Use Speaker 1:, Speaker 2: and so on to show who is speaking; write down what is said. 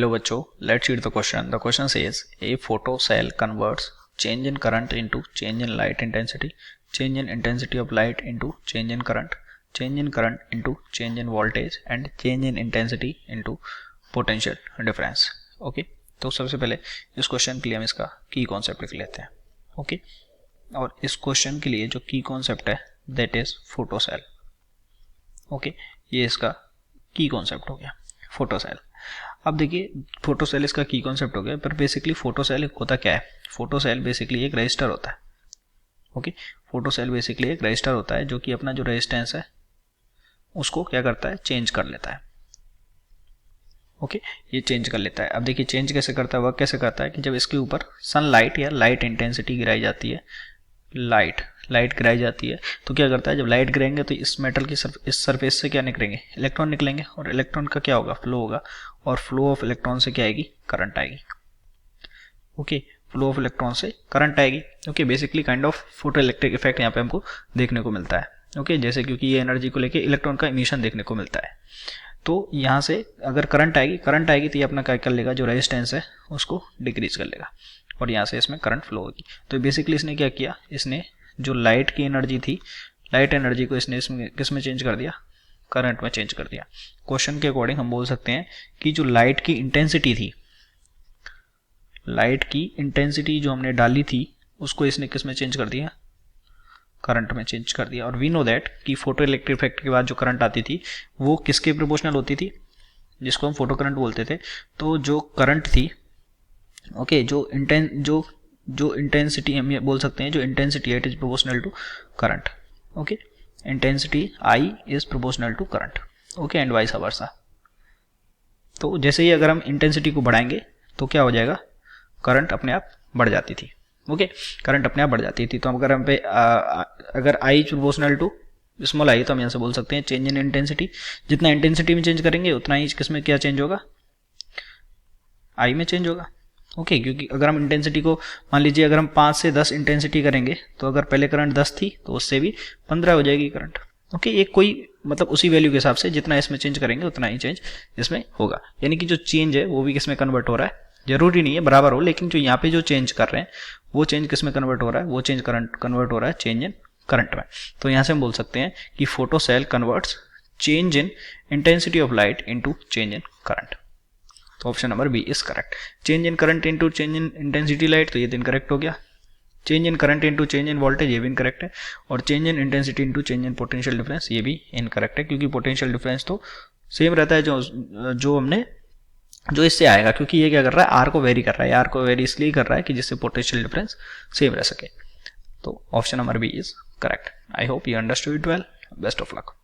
Speaker 1: Hello बच्चों, let's read the question. The question says a photocell converts change in current into change in light intensity, change in intensity of light into change in current into change in voltage and change in intensity into potential difference. Okay, तो सबसे पहले इस question के लिए हम इसका की concept लिख लेते हैं. ओके, और इस क्वेश्चन के लिए जो की कॉन्सेप्ट है दैट इज फोटोसेल. ओके, ये इसका की कॉन्सेप्ट हो गया फोटोसेल. अब देखिए फोटोसेल इसका की कॉन्सेप्ट हो गया, पर बेसिकली फोटोसेल होता क्या है? फोटोसेल बेसिकली एक रजिस्टर होता है. ओके, फोटोसेल बेसिकली एक रजिस्टर होता है जो कि अपना जो रेजिस्टेंस है उसको क्या करता है? चेंज कर लेता है. ओके, ये चेंज कर लेता है. अब देखिए चेंज कैसे करता है, वर्क कैसे करता है कि जब इसके ऊपर सनलाइट या लाइट इंटेंसिटी गिराई जाती है, लाइट गिराई जाती है, तो क्या करता है? जब लाइट गिराएंगे तो इस मेटल की इस सरफेस से क्या निकलेंगे? इलेक्ट्रॉन निकलेंगे, और इलेक्ट्रॉन का क्या होगा? फ्लो होगा, और फ्लो ऑफ इलेक्ट्रॉन से क्या आएगी? करंट आएगी. ओके, फ्लो ऑफ इलेक्ट्रॉन से करंट आएगी. Okay, basically kind of photo electric effect यहाँ पे हमको देखने को मिलता है. ओके, जैसे क्योंकि ये एनर्जी को लेके इलेक्ट्रॉन का इमिशन देखने को मिलता है. तो यहाँ से अगर करंट आएगी तो ये अपना क्या कर लेगा? जो रेजिस्टेंस है उसको डिक्रीज कर लेगा, और यहाँ से इसमें करंट फ्लो होगी. तो बेसिकली इसने क्या किया? इसने जो लाइट की एनर्जी थी, लाइट एनर्जी को इसने इसमें किस में चेंज कर दिया? करंट में चेंज कर दिया. क्वेश्चन के अकॉर्डिंग हम बोल सकते हैं कि जो लाइट की इंटेंसिटी थी, लाइट की इंटेंसिटी जो हमने डाली थी उसको इसने किस में चेंज कर दिया? करंट में चेंज कर दिया. और वी नो दैट कि फोटो इलेक्ट्रिक इफेक्ट के बाद जो करंट आती थी वो किसके प्रोपोर्शनल होती थी? जिसको हम फोटो करंट बोलते थे. तो जो करंट थी, ओके, जो इंटेंसिटी हम ये बोल सकते हैं, जो इंटेंसिटी है it is proportional to current. Okay, intensity I is proportional to current. Okay, and vice versa. तो जैसे ही अगर हम इंटेंसिटी को बढ़ाएंगे तो क्या हो जाएगा? करंट अपने आप बढ़ जाती थी. ओके, करंट अपने आप बढ़ जाती थी. तो अगर हम पे अगर I proportional to small I, तो हम यहाँ से बोल सकते हैं चेंज इन इंटेंसिटी. जितना इंटेंसिटी में चेंज करेंगे उतना ही किसमें क्या चेंज होगा? आई में चेंज होगा. ओके, क्योंकि अगर हम इंटेंसिटी को मान लीजिए अगर हम 5 से 10 इंटेंसिटी करेंगे तो अगर पहले करंट 10 थी तो उससे भी 15 हो जाएगी करंट. ओके, एक कोई मतलब उसी वैल्यू के हिसाब से जितना इसमें चेंज करेंगे उतना ही चेंज इसमें होगा. यानी कि जो चेंज है वो भी किसमें कन्वर्ट हो रहा है? जरूरी नहीं है बराबर हो, लेकिन जो यहाँ पे जो चेंज कर रहे हैं वो चेंज किसमें कन्वर्ट हो रहा है? वो चेंज करंट कन्वर्ट हो रहा है चेंज इन करंट में. तो यहाँ से हम बोल सकते हैं कि photocell converts change in intensity of light into change in current. तो option number B is correct. Change in current into change in intensity light, तो ये इनकरेक्ट हो गया. Change in current into change in voltage, ये भी incorrect है. और change in intensity into change in potential difference, ये भी इनकरेक्ट है, क्योंकि पोटेंशियल डिफरेंस तो सेम रहता है जो इससे आएगा, क्योंकि ये क्या कर रहा है? आर को वेरी कर रहा है. आर को वेरी इसलिए कर रहा है कि जिससे पोटेंशियल डिफरेंस सेम रह सके. तो option number B is correct. I hope you understood it well. Best of luck.